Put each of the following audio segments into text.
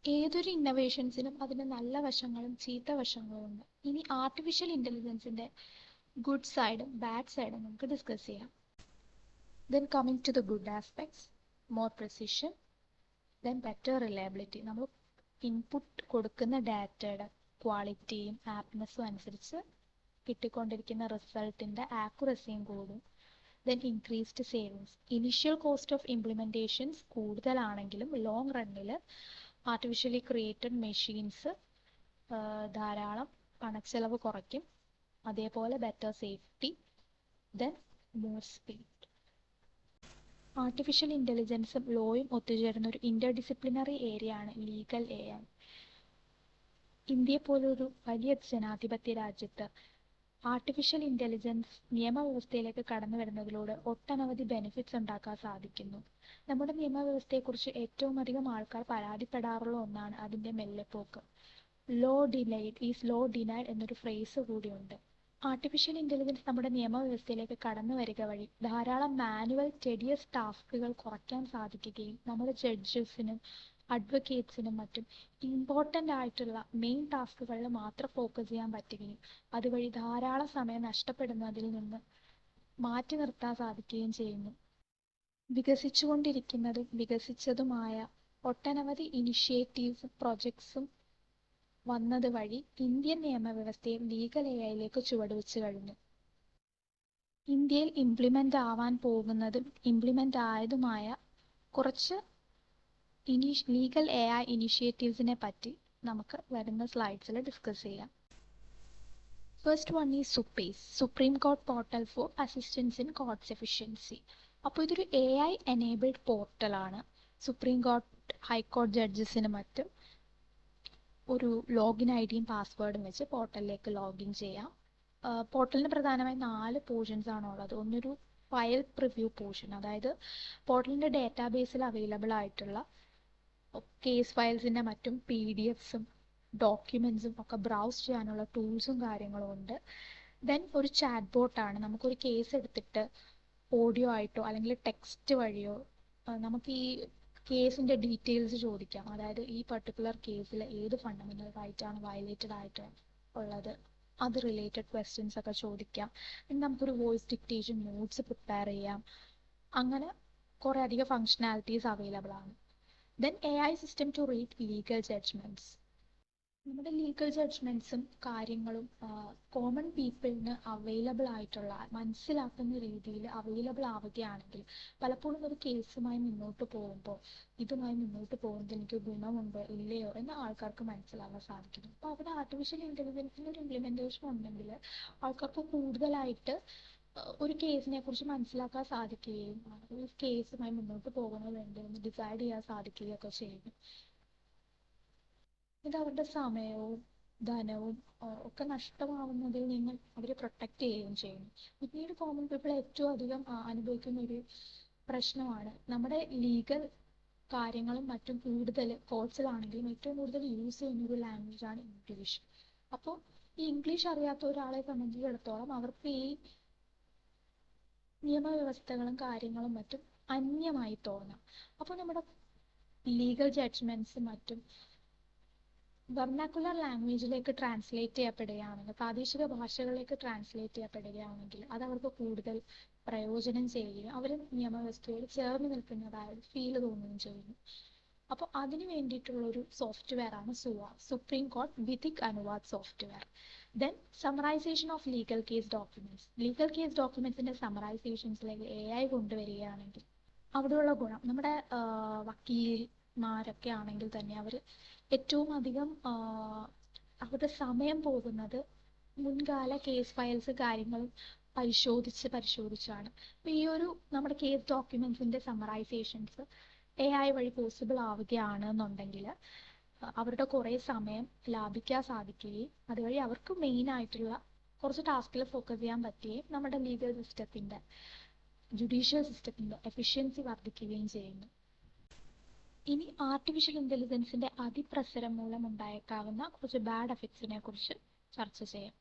ഏതൊരു ഇന്നോവേഷൻസിനും അതിന് നല്ല വശങ്ങളും ചീത്ത വശങ്ങളും ഉണ്ട്. ഇനി ആർട്ടിഫിഷ്യൽ ഇന്റലിജൻസിന്റെ ഗുഡ് സൈഡും ബാഡ് സൈഡും നമുക്ക് ഡിസ്കസ് ചെയ്യാം. Then coming to the good aspects, more precision, then better reliability. നമ്മൾ ഇൻപുട്ട് കൊടുക്കുന്ന ഡാറ്റയുടെ ക്വാളിറ്റിയും ആപ്നെസ്സും അനുസരിച്ച് കിട്ടിക്കൊണ്ടിരിക്കുന്ന റിസൾട്ടിന്റെ ആക്യുറസിയും കൂടും. Then increased savings. Initial cost of implementations കൂടുതലാണെങ്കിലും ലോങ് റണ്ണിൽ ആർട്ടിഫിഷ്യലി ക്രിയേറ്റഡ് മെഷീൻസ് ധാരാളം പണച്ചെലവ് കുറയ്ക്കും. അതേപോലെ better safety, then more speed. Artificial ഇന്റലിജൻസും ലോയും ഒത്തുചേരുന്ന ഒരു ഇന്റർഡിസിപ്ലിനറി ഏരിയ ആണ് ലീഗൽ AI. ഇന്ത്യയെ പോലൊരു വലിയ ജനാധിപത്യ രാജ്യത്ത് ആർട്ടിഫിഷ്യൽ ഇന്റലിജൻസ് നിയമവ്യവസ്ഥയിലേക്ക് കടന്നു വരുന്നതിലൂടെ ഒട്ടനവധി ബെനിഫിറ്റ്സ് ഉണ്ടാക്കാൻ സാധിക്കുന്നു. നമ്മുടെ നിയമവ്യവസ്ഥയെക്കുറിച്ച് ഏറ്റവും അധികം ആൾക്കാർ പരാതിപ്പെടാറുള്ള ഒന്നാണ് അതിന്റെ മെല്ലെപ്പോക്ക്. Law delayed is law denied എന്നൊരു ഫ്രേസ് കൂടിയുണ്ട്. ആർട്ടിഫിഷ്യൽ ഇന്റലിജൻസ് നമ്മുടെ നിയമവ്യവസ്ഥയിലേക്ക് കടന്നു വരിക വഴി ധാരാളം മാനുവൽ ടെഡിയസ് ടാസ്കുകൾ കുറയ്ക്കാൻ സാധിക്കുകയും നമ്മുടെ ജഡ്ജസിനും അഡ്വക്കേറ്റ്സിനും മറ്റും ഇമ്പോർട്ടൻ്റ് ആയിട്ടുള്ള മെയിൻ ടാസ്കുകളിൽ മാത്രം ഫോക്കസ് ചെയ്യാൻ പറ്റുകയും അതുവഴി ധാരാളം സമയം നഷ്ടപ്പെടുന്നതിൽ നിന്ന് മാറ്റി നിർത്താൻ സാധിക്കുകയും ചെയ്യുന്നു. വികസിച്ചുകൊണ്ടിരിക്കുന്നതും വികസിച്ചതുമായ ഒട്ടനവധി ഇനിഷ്യേറ്റീവ്സും പ്രൊജക്ട്സും വന്നത് വഴി ഇന്ത്യൻ നിയമവ്യവസ്ഥയെ ലീഗൽ AI ചുവടുവെച്ച് കഴിഞ്ഞു. ഇന്ത്യയിൽ ഇംപ്ലിമെന്റ് ആവാൻ പോകുന്നതും ഇംപ്ലിമെന്റ് ആയതുമായ കുറച്ച് ലീഗൽ AI ഇനിഷ്യേറ്റീവ്സിനെ പറ്റി നമുക്ക് വരുന്ന സ്ലൈഡ്സിൽ ഡിസ്കസ് ചെയ്യാം. First one is SUPACE, supreme court portal for assistance in courts efficiency. അപ്പോൾ ഇതൊരു AI എനേബിൾഡ് പോർട്ടലാണ്. സുപ്രീം കോർട്ട്, ഹൈക്കോർട്ട് ജഡ്ജസിന് മറ്റും ഒരു ലോഗിൻ ഐഡിയും പാസ്വേഡും വെച്ച് പോർട്ടലിലേക്ക് ലോഗിൻ ചെയ്യാം. പോർട്ടലിന് പ്രധാനമായും 4 പോർഷൻസ് ആണുള്ളത്. ഒന്നൊരു ഫയൽ പ്രിവ്യൂ പോർഷൻ, അതായത് പോർട്ടലിന്റെ ഡാറ്റാബേസിൽ അവൈലബിൾ ആയിട്ടുള്ള കേസ് ഫയൽസിന്റെ മറ്റും PDFസും ഡോക്യുമെന്റ്സും ഒക്കെ ബ്രൗസ് ചെയ്യാനുള്ള ടൂൾസും കാര്യങ്ങളും ഉണ്ട്. ദെൻ ഒരു ചാറ്റ് ബോട്ടാണ്. നമുക്കൊരു കേസ് എടുത്തിട്ട് ഓഡിയോ ആയിട്ടോ അല്ലെങ്കിൽ ടെക്സ്റ്റ് വഴിയോ നമുക്ക് ഈ കേസിന്റെ ഡീറ്റെയിൽസ് ചോദിക്കാം. അതായത് ഈ പർട്ടിക്കുലർ കേസിൽ ഏത് ഫണ്ടമെന്റൽ റൈറ്റ് ആണ് വയലേറ്റഡ് ആയിട്ട് ഉള്ളത്, അത് റിലേറ്റഡ് ക്വസ്റ്റ്യൻസ് ഒക്കെ ചോദിക്കാം. പിന്നെ നമുക്കൊരു വോയിസ് ഡിക്റ്റേഷൻ നോട്ട്സ് പ്രിപ്പയർ ചെയ്യാം. അങ്ങനെ കുറെ അധികം ഫങ്ഷനാലിറ്റീസ് അവൈലബിൾ ആണ്. Then AI system to read legal judgements. നമ്മുടെ ലീഗൽ ജഡ്ജ്മെന്റ്സും കാര്യങ്ങളും കോമൺ പീപ്പിളിന് അവൈലബിൾ ആയിട്ടുള്ള, മനസ്സിലാക്കുന്ന രീതിയിൽ അവൈലബിൾ ആവുകയാണെങ്കിൽ പലപ്പോഴും ഒരു കേസുമായി മുന്നോട്ട് പോകുമ്പോൾ ഇതുമായി മുന്നോട്ട് പോകുന്നത് എനിക്ക് ഗുണമുണ്ടോ ഇല്ലയോ എന്ന് ആൾക്കാർക്ക് മനസ്സിലാവാൻ സാധിക്കുന്നു. അപ്പോൾ അവിടെ ആർട്ടിഫിഷ്യൽ ഇന്റലിജൻസിന്റെ ഒരു ഇംപ്ലിമെന്റേഷൻ ഉണ്ടെങ്കിൽ ആൾക്കാർക്ക് കൂടുതലായിട്ട് ഒരു കേസിനെ കുറിച്ച് മനസ്സിലാക്കാൻ സാധിക്കുകയും ഒരു കേസുമായി മുന്നോട്ട് പോകുന്നതുണ്ട് എന്ന് ഡിസൈഡ് ചെയ്യാൻ സാധിക്കുകയൊക്കെ ചെയ്യുന്നു. ഇത് അവരുടെ സമയവും ധനവും ഒക്കെ നഷ്ടമാവുന്നതിൽ നിന്ന് അവരെ പ്രൊട്ടക്ട് ചെയ്യുകയും ചെയ്യുന്നു. പിന്നീട് കോമൺ പീപ്പിൾ ഏറ്റവും അധികം അനുഭവിക്കുന്ന ഒരു പ്രശ്നമാണ് നമ്മുടെ ലീഗൽ കാര്യങ്ങളും മറ്റും കൂടുതൽ കോർട്സിലാണെങ്കിലും ഏറ്റവും കൂടുതൽ യൂസ് ചെയ്യുന്ന ഒരു ലാംഗ്വേജ് ആണ് ഇംഗ്ലീഷ്. അപ്പോൾ ഈ ഇംഗ്ലീഷ് അറിയാത്ത ഒരാളെ സംബന്ധിച്ചിടത്തോളം അവർക്ക് ഈ നിയമവ്യവസ്ഥകളും കാര്യങ്ങളും മറ്റും അന്യമായി തോന്നാം. അപ്പോൾ നമ്മുടെ ലീഗൽ ജഡ്ജ്മെന്റ്സ് മറ്റും വെർനാക്കുലർ ലാംഗ്വേജിലേക്ക് ട്രാൻസ്ലേറ്റ് ചെയ്യപ്പെടുകയാണെങ്കിൽ, പ്രാദേശിക ഭാഷകളിലേക്ക് ട്രാൻസ്ലേറ്റ് ചെയ്യപ്പെടുകയാണെങ്കിൽ അത് അവർക്ക് കൂടുതൽ പ്രയോജനം ചെയ്യുകയും അവർ നിയമവ്യവസ്ഥയോട് ചേർന്ന് നിൽക്കുന്നതായ ഫീൽ തോന്നുകയും ചെയ്യുന്നു. അപ്പോൾ അതിന് വേണ്ടിയിട്ടുള്ള ഒരു സോഫ്റ്റ്വെയർ ആണ് സുവ, supreme court Vidhik Anuvaad software. Then summarisation of legal case documents. Legal case ഡോക്യുമെന്റ്സിന്റെ സമറൈസേഷൻസിലേക്ക് AI കൊണ്ടുവരികയാണെങ്കിൽ അവിടെയുള്ള ഗുണം, നമ്മുടെ വക്കീൽമാരൊക്കെ ആണെങ്കിൽ തന്നെ അവർ ഏറ്റവും അധികം അവരുടെ സമയം പോകുന്നത് മുൻകാല കേസ് ഫയൽസ് കാര്യങ്ങളും പരിശോധിച്ചാണ്. അപ്പോൾ ഈ ഒരു നമ്മുടെ കേസ് ഡോക്യുമെന്റ്സിന്റെ സമറൈസേഷൻസ് AI വഴി പോസിബിൾ ആവുകയാണെന്നുണ്ടെങ്കിൽ അവരുടെ കുറേ സമയം ലാഭിക്കാൻ സാധിക്കുകയും അതുവഴി അവർക്ക് മെയിൻ ആയിട്ടുള്ള കുറച്ച് ടാസ്കിൽ ഫോക്കസ് ചെയ്യാൻ പറ്റുകയും നമ്മുടെ ലീഗൽ സിസ്റ്റത്തിന്റെ, ജുഡീഷ്യൽ സിസ്റ്റത്തിന്റെ എഫിഷ്യൻസി വർദ്ധിക്കുകയും ചെയ്യുന്നു. ഇനി ആർട്ടിഫിഷ്യൽ ഇന്റലിജൻസിന്റെ അതിപ്രസരം മൂലം ഉണ്ടായേക്കാവുന്ന കുറച്ച് ബാഡ് എഫക്ട്സിനെ കുറിച്ച് ചർച്ച ചെയ്യാം.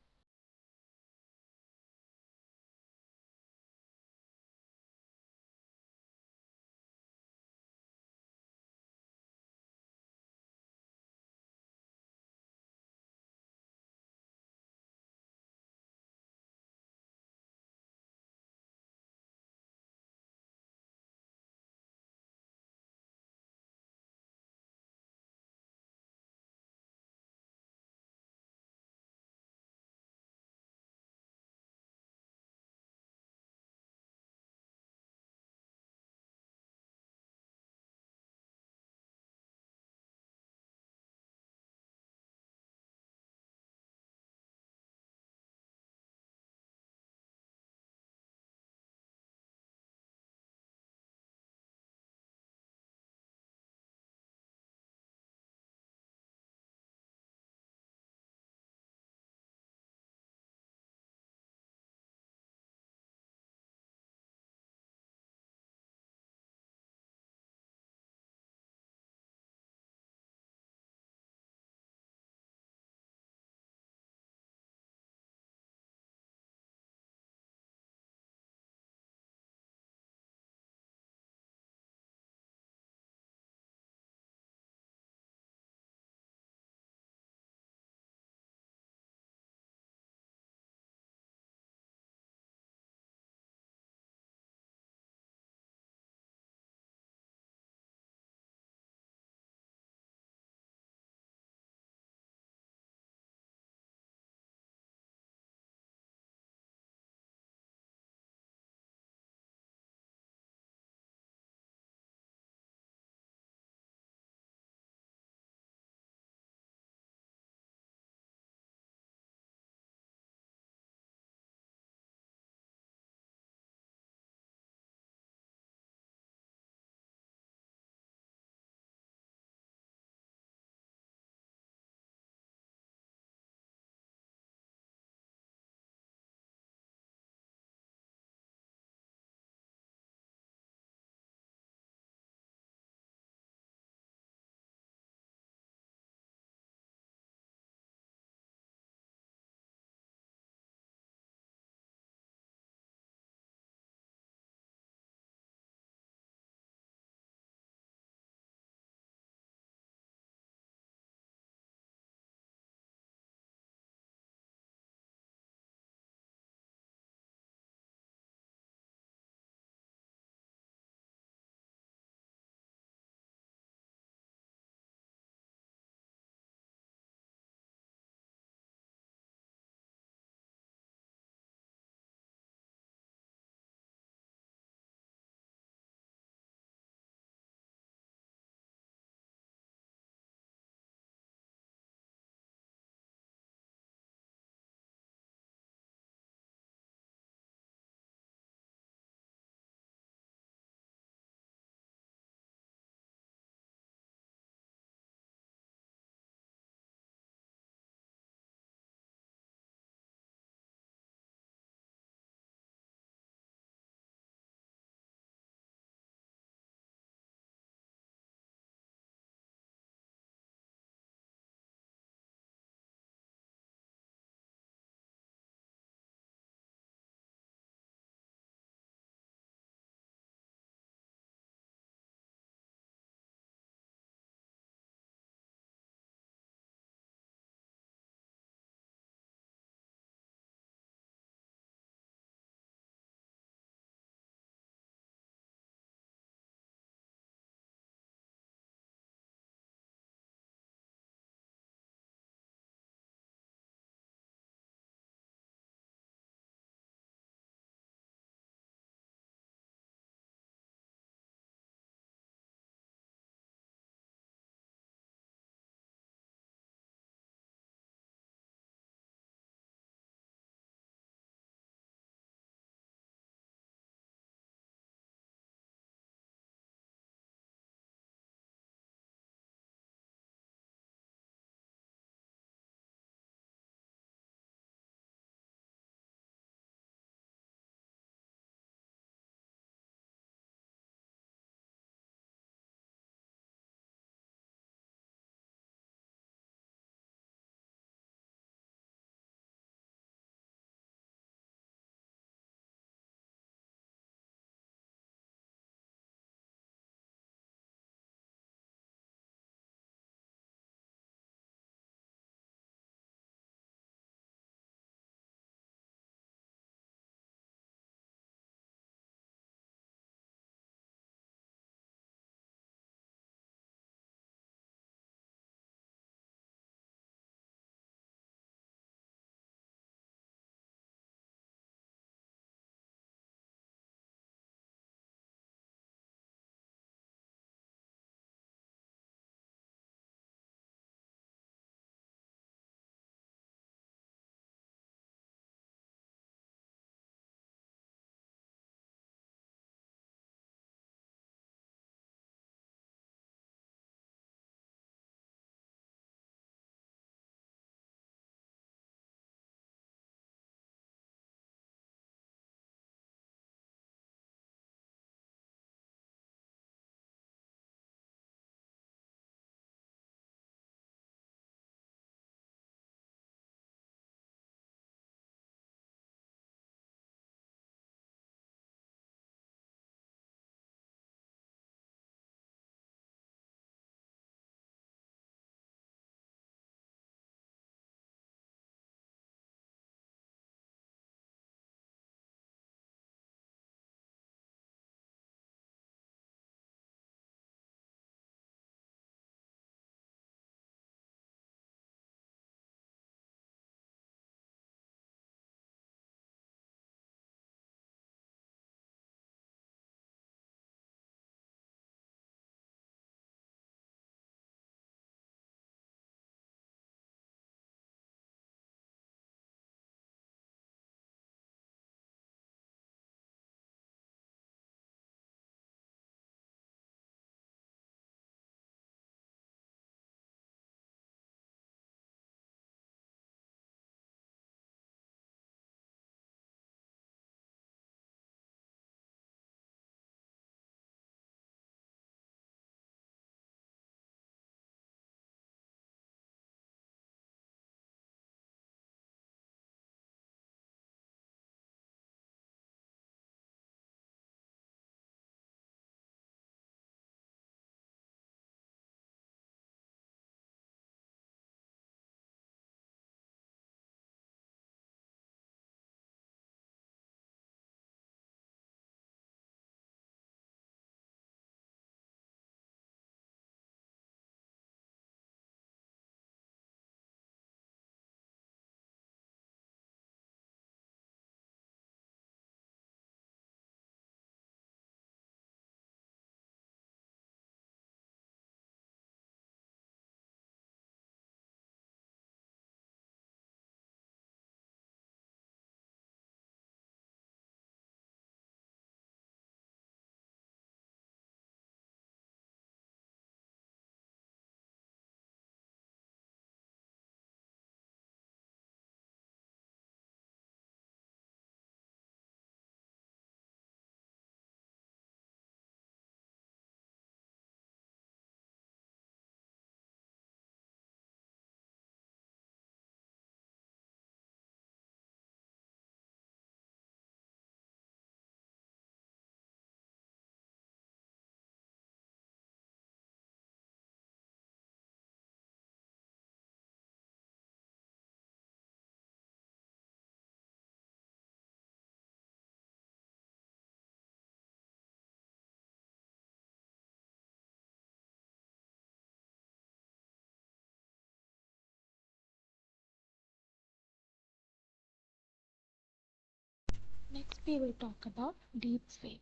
Next we will talk about deepfake.